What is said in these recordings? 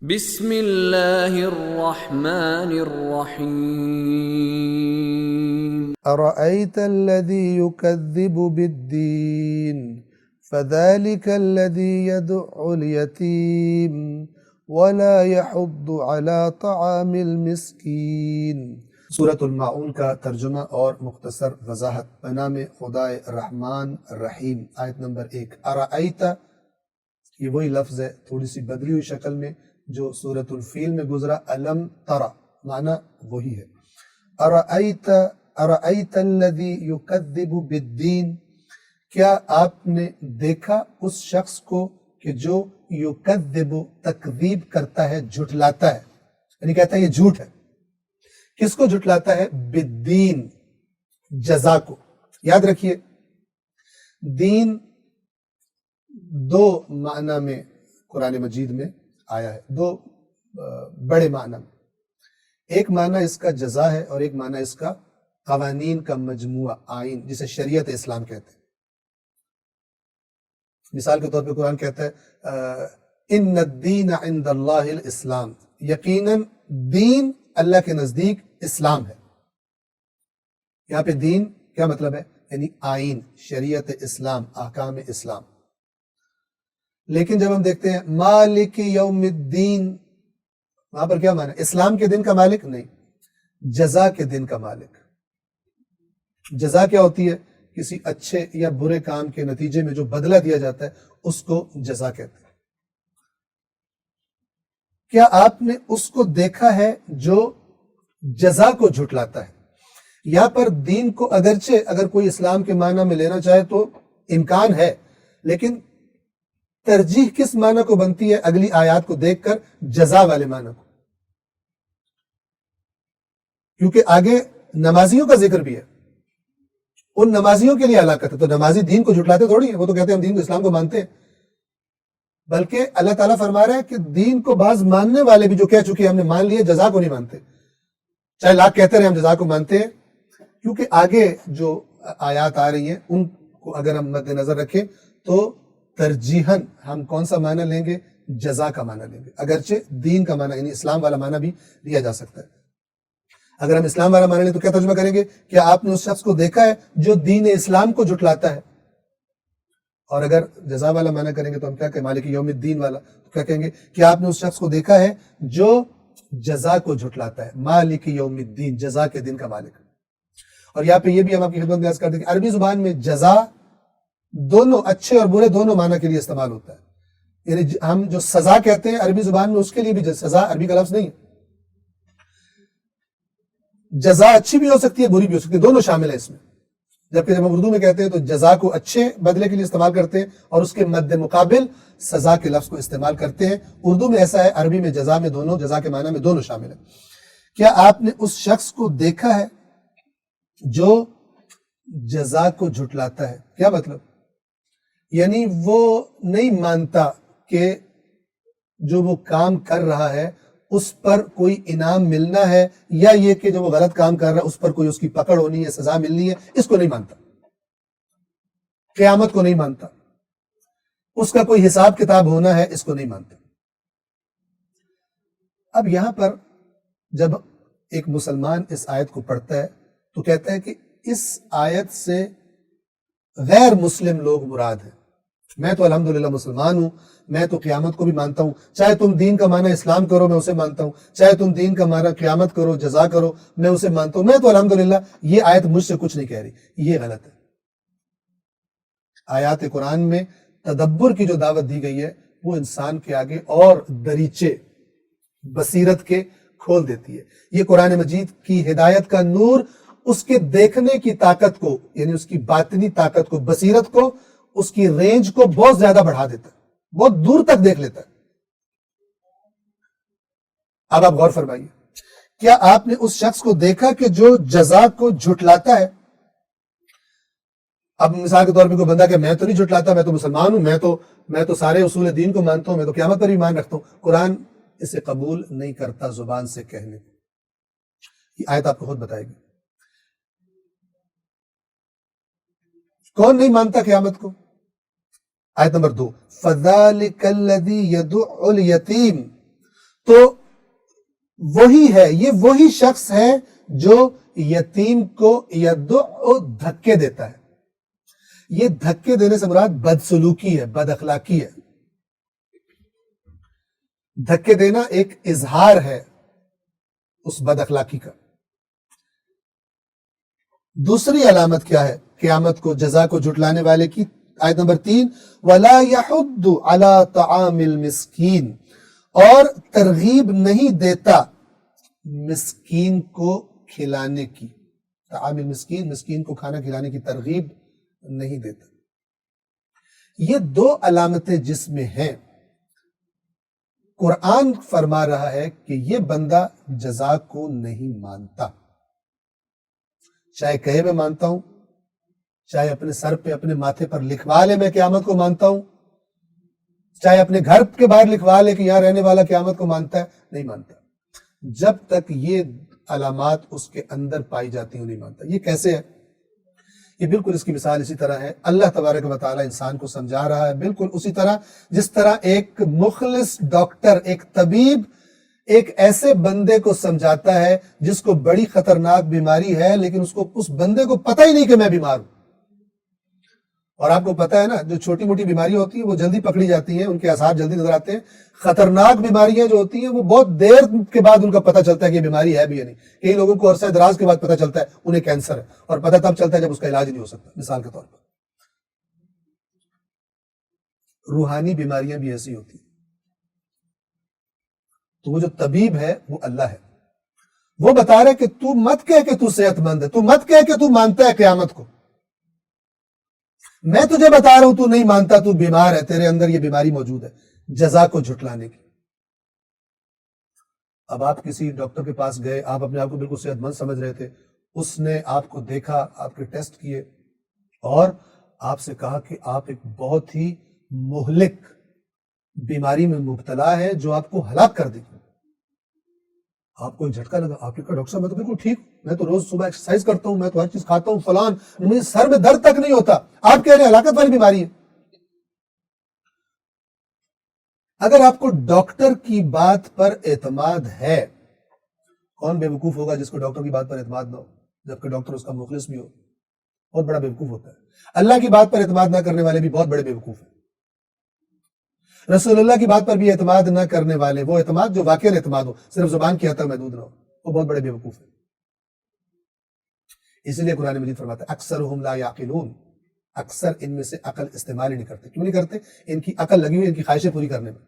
بسم اللہ الرحمن الرحیم أرأيت الذي يكذب بالدين فذلك الذي يدع اليتيم ولا يحض على طعام المسكين۔ سورۃ الماعون کا ترجمہ اور مختصر وضاحت بنام خدائے رحمان الرحیم۔ آیت نمبر 1۔ ارأیت، یہ وہی لفظ ہے تھوڑی سی بدلی ہوئی شکل میں جو سورۃ الفیل میں گزرا۔ علم ترى معنی وہی ہے۔ ارأیت الذی یکذب بالدین، کیا آپ نے دیکھا اس شخص کو کہ جو یکذب تکذیب کرتا ہے، جھٹلاتا ہے، یعنی کہتا ہے یہ جھوٹ ہے۔ کس کو جھٹلاتا ہے؟ بالدین، جزا کو۔ یاد رکھیے دین دو معنی میں قرآن مجید میں آیا ہے، دو بڑے معنی میں۔ ایک معنی اس کا جزا ہے اور ایک معنی اس کا قوانین کا مجموعہ، آئین، جسے شریعت اسلام کہتے ہیں۔ مثال کے طور پہ قرآن کہتا ہے ان الدین عند اللہ الاسلام، یقیناً دین اللہ کے نزدیک اسلام ہے۔ یہاں پہ دین کیا مطلب ہے؟ یعنی آئین، شریعت اسلام، احکام اسلام۔ لیکن جب ہم دیکھتے ہیں مالک یوم الدین، وہاں پر کیا معنی ہے؟ اسلام کے دن کا مالک نہیں، جزا کے دن کا مالک۔ جزا کیا ہوتی ہے؟ کسی اچھے یا برے کام کے نتیجے میں جو بدلہ دیا جاتا ہے اس کو جزا کہتے ہیں۔ کیا آپ نے اس کو دیکھا ہے جو جزا کو جھٹلاتا ہے؟ یہاں پر دین کو اگرچہ اگر کوئی اسلام کے معنی میں لینا چاہے تو امکان ہے، لیکن ترجیح کس معنی کو بنتی ہے؟ اگلی آیات کو دیکھ کر جزا والے معنی کو، کیونکہ آگے نمازیوں کا ذکر بھی ہے، ان نمازیوں کے لیے ہلاکت ہے۔ تو نمازی دین کو جھٹلاتے تھوڑی ہیں، وہ تو کہتے ہیں ہم دین کو، اسلام کو مانتے ہیں، بلکہ اللہ تعالیٰ فرما رہا ہے کہ دین کو بعض ماننے والے بھی جو کہہ چکے ہم نے مان لیے، جزا کو نہیں مانتے، چاہے لاکھ کہتے رہے ہم جزا کو مانتے ہیں۔ کیونکہ آگے جو آیات آ رہی ہیں ان کو اگر ہم مد نظر رکھیں تو ترجیحاً ہم کون سا معنی لیں گے؟ جزا کا معنی لیں گے، اگرچہ دین کا معنی یعنی اسلام والا معنی بھی لیا جا سکتا ہے۔ اگر ہم اسلام والا معنی لیں تو کیا ترجمہ کریں گے؟ کیا آپ نے اس شخص کو دیکھا ہے جو دین اسلام کو جھٹلاتا ہے؟ اور اگر جزا والا معنی کریں گے تو ہم کیا کہیں؟ مالک یوم الدین والا، تو کیا کہیں گے؟ کیا آپ نے اس شخص کو دیکھا ہے جو جزا کو جھٹلاتا ہے؟ مالک یوم الدین، جزا کے دن کا مالک۔ اور یہاں پہ یہ بھی ہم آپ کی خدمت میں عرض کر دیں کہ عربی زبان میں جزا دونوں اچھے اور برے دونوں معنی کے لیے استعمال ہوتا ہے۔ یعنی ہم جو سزا کہتے ہیں عربی زبان میں، اس کے لیے بھی سزا عربی کا لفظ نہیں ہے۔ جزا اچھی بھی ہو سکتی ہے، بری بھی ہو سکتی ہے، دونوں شامل ہیں اس میں۔ جبکہ جب ہم اردو میں کہتے ہیں تو جزا کو اچھے بدلے کے لیے استعمال کرتے ہیں اور اس کے مد مقابل سزا کے لفظ کو استعمال کرتے ہیں۔ اردو میں ایسا ہے، عربی میں جزا میں دونوں، جزا کے معنی میں دونوں شامل ہیں۔ کیا آپ نے اس شخص کو دیکھا ہے جو جزا کو جھٹلاتا ہے؟ کیا مطلب؟ یعنی وہ نہیں مانتا کہ جو وہ کام کر رہا ہے اس پر کوئی انعام ملنا ہے، یا یہ کہ جو وہ غلط کام کر رہا ہے اس پر کوئی اس کی پکڑ ہونی ہے، سزا ملنی ہے، اس کو نہیں مانتا۔ قیامت کو نہیں مانتا، اس کا کوئی حساب کتاب ہونا ہے، اس کو نہیں مانتا۔ اب یہاں پر جب ایک مسلمان اس آیت کو پڑھتا ہے تو کہتا ہے کہ اس آیت سے غیر مسلم لوگ مراد ہیں۔ میں تو الحمدللہ مسلمان ہوں، میں تو قیامت کو بھی مانتا ہوں، چاہے تم دین کا معنی اسلام کرو میں اسے مانتا ہوں، چاہے تم دین کا معنی قیامت کرو، جزا کرو، میں اسے مانتا ہوں، میں تو الحمدللہ، یہ آیت مجھ سے کچھ نہیں کہہ رہی، یہ غلط ہے۔ آیات قرآن میں تدبر کی جو دعوت دی گئی ہے وہ انسان کے آگے اور دریچے بصیرت کے کھول دیتی ہے۔ یہ قرآن مجید کی ہدایت کا نور اس کے دیکھنے کی طاقت کو، یعنی اس کی باطنی طاقت کو، بصیرت کو، اس کی رینج کو بہت زیادہ بڑھا دیتا ہے، بہت دور تک دیکھ لیتا ہے۔ اب آپ غور فرمائیے، کیا آپ نے اس شخص کو دیکھا کہ جو جزا کو جھٹلاتا ہے؟ اب مثال کے طور پہ کوئی بندہ کہ میں تو نہیں جھٹلاتا، میں تو مسلمان ہوں، میں تو سارے اصول دین کو مانتا ہوں، میں تو قیامت پر بھی ایمان رکھتا ہوں، قرآن اسے قبول نہیں کرتا زبان سے کہنے کو۔ یہ آیت آپ کو خود بتائے گی کون نہیں مانتا قیامت کو۔ آیت نمبر 2، فَذَلِكَ الَّذِي يَدُعُّ الْيَتِيمَ، تو وہی ہے، یہ وہی شخص ہے جو یتیم کو یدعو دھکے دیتا ہے۔ یہ دھکے دینے سے مراد بدسلوکی ہے، بد اخلاقی ہے۔ دھکے دینا ایک اظہار ہے اس بد اخلاقی کا۔ دوسری علامت کیا ہے قیامت کو، جزا کو جھٹلانے والے کی؟ آیت نمبر 3، وَلَا يَحُضُّ عَلَى طَعَامِ الْمِسْكِينِ، اور ترغیب نہیں دیتا مسکین کو کھلانے کی۔ طعام المسکین، مسکین کو کھانا کھلانے کی ترغیب نہیں دیتا۔ یہ دو علامتیں جس میں ہیں، قرآن فرما رہا ہے کہ یہ بندہ جزا کو نہیں مانتا، چاہے کہے میں مانتا ہوں، چاہے اپنے سر پہ اپنے ماتھے پر لکھوا لے میں قیامت کو مانتا ہوں، چاہے اپنے گھر کے باہر لکھوا لے کہ یہاں رہنے والا قیامت کو مانتا ہے، نہیں مانتا۔ جب تک یہ علامات اس کے اندر پائی جاتی ہیں نہیں مانتا۔ یہ کیسے ہے؟ یہ بالکل اس کی مثال اسی طرح ہے، اللہ تبارک و تعالی انسان کو سمجھا رہا ہے بالکل اسی طرح جس طرح ایک مخلص ڈاکٹر، ایک طبیب ایک ایسے بندے کو سمجھاتا ہے جس کو بڑی خطرناک بیماری ہے لیکن اس بندے کو پتہ ہی نہیں کہ میں بیمار ہوں۔ اور آپ کو پتہ ہے نا، جو چھوٹی موٹی بیماری ہوتی ہیں وہ جلدی پکڑی جاتی ہیں، ان کے آثار جلدی نظر آتے ہیں۔ خطرناک بیماریاں جو ہوتی ہیں وہ بہت دیر کے بعد ان کا پتہ چلتا ہے کہ یہ بیماری ہے بھی یا نہیں۔ کئی لوگوں کو عرصہ دراز کے بعد پتہ چلتا ہے انہیں کینسر ہے، اور پتہ تب چلتا ہے جب اس کا علاج نہیں ہو سکتا۔ مثال کے طور پر روحانی بیماریاں بھی ایسی ہوتی ہیں۔ تو وہ جو طبیب ہے وہ اللہ ہے، وہ بتا رہے کہ تو مت کہہ کہ تو صحت مند ہے، تو مت کہہ کہ تو مانتا ہے قیامت کو، میں تجھے بتا رہا ہوں تو نہیں مانتا، تو بیمار ہے، تیرے اندر یہ بیماری موجود ہے، جزا کو جھٹلانے کی۔ اب آپ کسی ڈاکٹر کے پاس گئے، آپ اپنے آپ کو بالکل صحت مند سمجھ رہے تھے، اس نے آپ کو دیکھا، آپ کے ٹیسٹ کیے اور آپ سے کہا کہ آپ ایک بہت ہی مہلک بیماری میں مبتلا ہے جو آپ کو ہلاک کر دے گی۔ آپ کو ایک جھٹکا لگا، آپ نے کہا ڈاکٹر صاحب میں تو بالکل ٹھیک ہوں، میں تو روز صبح ایکسرسائز کرتا ہوں، میں تو ہر چیز کھاتا ہوں، فلان، مجھے سر میں درد تک نہیں ہوتا۔ آپ کہہ رہے ہیں ہلاکت والی بیماری ہے۔ اگر آپ کو ڈاکٹر کی بات پر اعتماد ہے، کون بے وقوف ہوگا جس کو ڈاکٹر کی بات پر اعتماد نہ ہو، جبکہ ڈاکٹر اس کا مخلص بھی ہو؟ بہت بڑا بے وقوف ہوتا ہے۔ اللہ کی بات پر اعتماد نہ کرنے والے بھی بہت بڑے بے وقوف ہیں۔ رسول اللہ کی بات پر بھی اعتماد نہ کرنے والے، وہ اعتماد جو واقعی اعتماد ہو، صرف زبان کی حد تک محدود نہ ہو، وہ بہت بڑے بے وقوف ہیں۔ اس لیے قرآن مجید فرماتا ہے اکثرہم لا یعقلون، اکثر ان میں سے عقل استعمال ہی نہیں کرتے۔ کیوں نہیں کرتے؟ ان کی عقل لگی ہوئی ان کی خواہشیں پوری کرنے میں،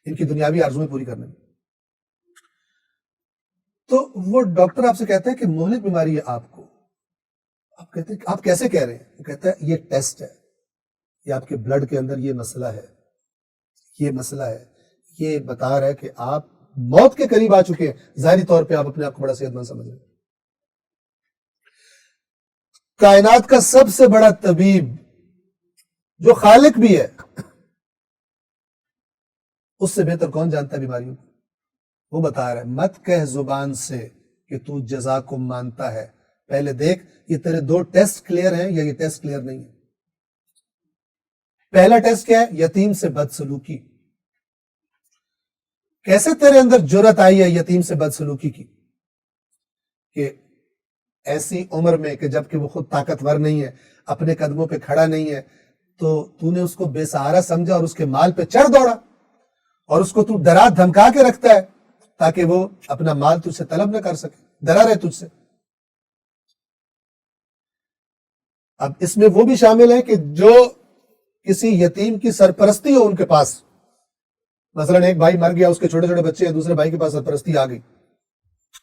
ان کی دنیاوی آرزویں پوری کرنے میں۔ تو وہ ڈاکٹر آپ سے کہتا ہے کہ مہلک بیماری ہے آپ کو، آپ کہتے ہیں آپ کیسے کہہ رہے ہیں؟ وہ کہتا ہے یہ ٹیسٹ ہے، یہ آپ کے بلڈ کے اندر یہ مسئلہ ہے، یہ مسئلہ ہے، یہ بتا رہا ہے کہ آپ موت کے قریب آ چکے ہیں۔ ظاہری طور پہ آپ اپنے آپ کو بڑا صحت مند سمجھ رہے ہیں۔ کائنات کا سب سے بڑا طبیب جو خالق بھی ہے، اس سے بہتر کون جانتا ہے بیماریوں کو؟ وہ بتا رہا ہے مت کہہ زبان سے کہ تو جزا کو مانتا ہے، پہلے دیکھ یہ تیرے دو ٹیسٹ کلیئر ہیں یا یہ ٹیسٹ کلیئر نہیں ہے۔ پہلا ٹیسٹ کیا ہے؟ یتیم سے بدسلوکی۔ کیسے تیرے اندر جرأت آئی ہے یتیم سے بدسلوکی کی؟ کہ ایسی عمر میں کہ جب کہ وہ خود طاقتور نہیں ہے، اپنے قدموں پہ کھڑا نہیں ہے، تو نے اس کو بے سہارا سمجھا اور اس کے مال پہ چڑھ دوڑا، اور اس کو تو ڈرا دھمکا کے رکھتا ہے تاکہ وہ اپنا مال تجھ سے طلب نہ کر سکے، ڈرا رہے تجھ سے۔ اب اس میں وہ بھی شامل ہے کہ جو کسی یتیم کی سرپرستی ہو ان کے پاس، مثلا ایک بھائی مر گیا، اس کے چھوٹے چھوٹے بچے ہیں، دوسرے بھائی کے پاس سرپرستی آ گئی،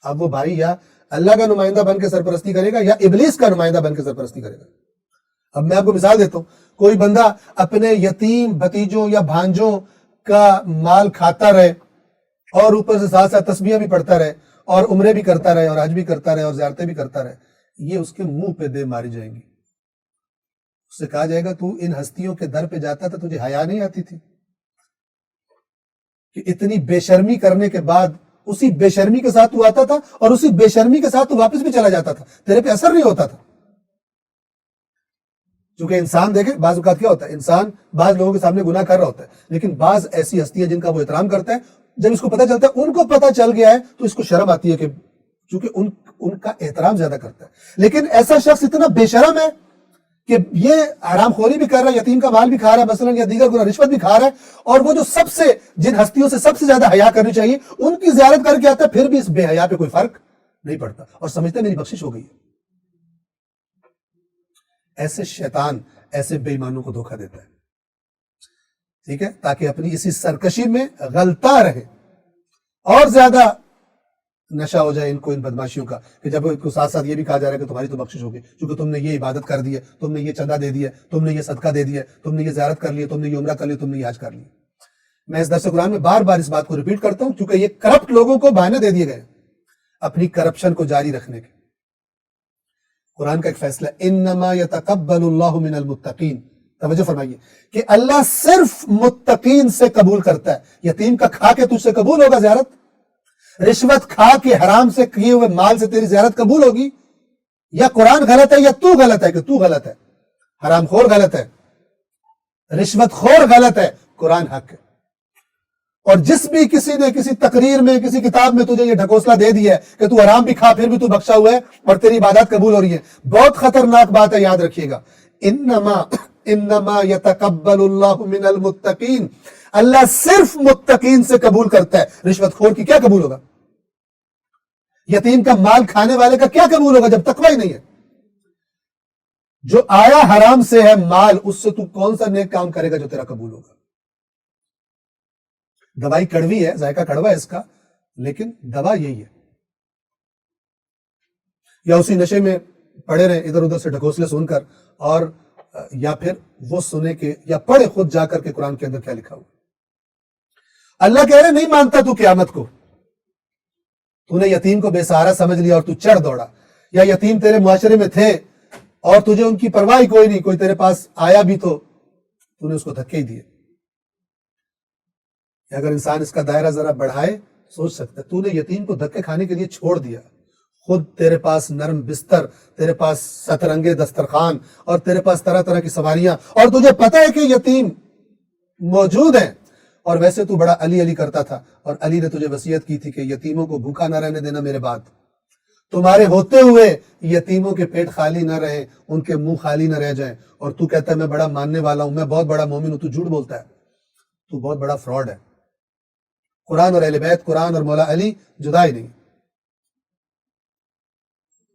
اب وہ بھائی یا اللہ کا نمائندہ بن کے سرپرستی کرے گا یا ابلیس کا نمائندہ بن کے سرپرستی کرے گا۔ اب میں آپ کو مثال دیتا ہوں، کوئی بندہ اپنے یتیم بھتیجوں یا بھانجوں کا مال کھاتا رہے اور اوپر سے ساتھ ساتھ تسبیحیں بھی پڑھتا رہے اور عمرے بھی کرتا رہے اور حج بھی کرتا رہے اور زیارتیں بھی کرتا رہے، یہ اس کے منہ پہ دے ماری جائیں گی۔ اس سے کہا جائے گا تو ان ہستیوں کے در پہ جاتا تھا، تجھے حیا نہیں آتی تھی کہ اتنی بے شرمی کرنے کے بعد اسی بے شرمی کے ساتھ تو آتا تھا اور اسی بے شرمی کے ساتھ تو واپس بھی چلا جاتا تھا، تیرے پہ اثر نہیں ہوتا تھا۔ چونکہ انسان دیکھیں بعض اوقات کیا ہوتا ہے، انسان بعض لوگوں کے سامنے گناہ کر رہا ہوتا ہے، لیکن بعض ایسی ہستیاں جن کا وہ احترام کرتا ہے جب اس کو پتہ چلتا ہے ان کو پتہ چل گیا ہے تو اس کو شرم آتی ہے کہ چونکہ ان کا احترام زیادہ کرتا ہے. لیکن ایسا شخص اتنا بے شرم ہے کہ یہ حرام خوری بھی کر رہا ہے, یتیم کا مال بھی کھا رہا ہے مثلا, یا دیگر گناہ رشوت بھی کھا رہا ہے, اور وہ جو سب سے جن ہستیوں سے سب سے زیادہ حیا کرنی چاہیے ان کی زیارت کر کے آتا ہے, پھر بھی اس بے حیا پہ کوئی فرق نہیں پڑتا اور سمجھتا ہے میری بخشش ہو گئی ہے. ایسے شیطان ایسے بے ایمانوں کو دھوکہ دیتا ہے, ٹھیک ہے, تاکہ اپنی اسی سرکشی میں غلطا رہے اور زیادہ نشہ ہو جائے ان کو ان بدماشیوں کا, کہ جب ان کو ساتھ ساتھ یہ بھی کہا جا رہا ہے کہ تمہاری تو بخشش ہوگی کیونکہ تم نے یہ عبادت کر دی ہے, تم نے یہ چندہ دے دیا, تم نے یہ صدقہ دے دیا, تم نے یہ زیارت کر لی, تم نے یہ عمرہ کر لی, تم نے یہ حج کر لی. میں اس درس قرآن میں بار بار اس بات کو ریپیٹ کرتا ہوں کیونکہ یہ کرپٹ لوگوں کو بہانے دے دیے گئے اپنی کرپشن کو جاری رکھنے کے. قرآن کا ایک فیصلہ, انما یتقبل اللہ من المتقین, توجہ فرمائیے کہ اللہ صرف متقین سے قبول کرتا ہے. یتیم کا کھا کے تجھ سے قبول ہوگا زیارت؟ رشوت کھا کے حرام سے کیے ہوئے مال سے تیری زیارت قبول ہوگی؟ یا قرآن غلط ہے یا تو غلط ہے کہ تو غلط ہے, حرام خور غلط ہے, رشوت خور غلط ہے, قرآن حق ہے. اور جس بھی کسی نے کسی تقریر میں کسی کتاب میں تجھے یہ ڈھکوسلا دے دیا ہے کہ تو حرام بھی کھا پھر بھی تو بخشا ہوا ہے اور تیری عبادات قبول ہو رہی ہے, بہت خطرناک بات ہے, یاد رکھیے گا. انما یتقبل اللہ من المتقین, اللہ صرف متقین سے قبول کرتا ہے. رشوت خور کی کیا قبول ہوگا؟ یتیم کا مال کھانے والے کا کیا قبول ہوگا جب تقوی ہی نہیں ہے؟ جو آیا حرام سے ہے مال, اس سے تو کون سا نیک کام کرے گا جو تیرا قبول ہوگا؟ دوائی کڑوی ہے, ذائقہ کڑوا ہے اس کا, لیکن دوا یہی ہے. یا اسی نشے میں پڑے رہے ادھر ادھر سے ڈھکوسلے سن کر, اور یا پھر وہ سنے کہ یا پڑھے خود جا کر کے قرآن کے اندر کیا لکھا ہوا. اللہ کہہ رہے نہیں مانتا تو قیامت کو, تو نے یتیم کو بے سہارا سمجھ لیا اور تو چڑھ دوڑا, یا یتیم تیرے معاشرے میں تھے اور تجھے ان کی پرواہ کوئی نہیں, کوئی تیرے پاس آیا بھی تو نے اس کو دھکے ہی دیے. اگر انسان اس کا دائرہ ذرا بڑھائے سوچ سکتا ہے, تو نے یتیم کو دھکے کھانے کے لیے چھوڑ دیا, خود تیرے پاس نرم بستر, تیرے پاس سترنگے دسترخوان اور تیرے پاس طرح طرح کی سواریاں, اور تجھے پتہ ہے کہ یتیم موجود ہیں, اور ویسے تو بڑا علی علی کرتا تھا, اور علی نے تجھے وصیت کی تھی کہ یتیموں کو بھوکا نہ رہنے دینا میرے بعد, تمہارے ہوتے ہوئے یتیموں کے پیٹ خالی نہ رہیں, ان کے منہ خالی نہ رہ جائیں. اور تو کہتا ہے میں بڑا ماننے والا ہوں, میں بہت بڑا مومن ہوں, تو جھوٹ بولتا ہے, تو بہت بڑا فراڈ ہے. قرآن اور اہل بیت, قرآن اور مولا علی جدا ہی نہیں.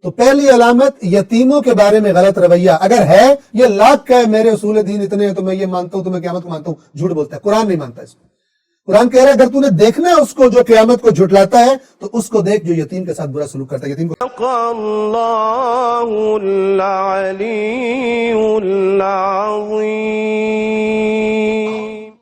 تو پہلی علامت یتیموں کے بارے میں غلط رویہ اگر ہے, یہ لاکھ کہ میرے اصول دین اتنے ہیں تو میں یہ مانتا ہوں تو میں قیامت کو مانتا ہوں, جھوٹ بولتا ہے. قرآن نہیں مانتا اس کو. قرآن کہہ رہا ہے اگر تو نے دیکھنا ہے اس کو جو قیامت کو جھٹلاتا ہے تو اس کو دیکھ جو یتیم کے ساتھ برا سلوک کرتا ہے. یتیم کو اللہ العلی العظیم.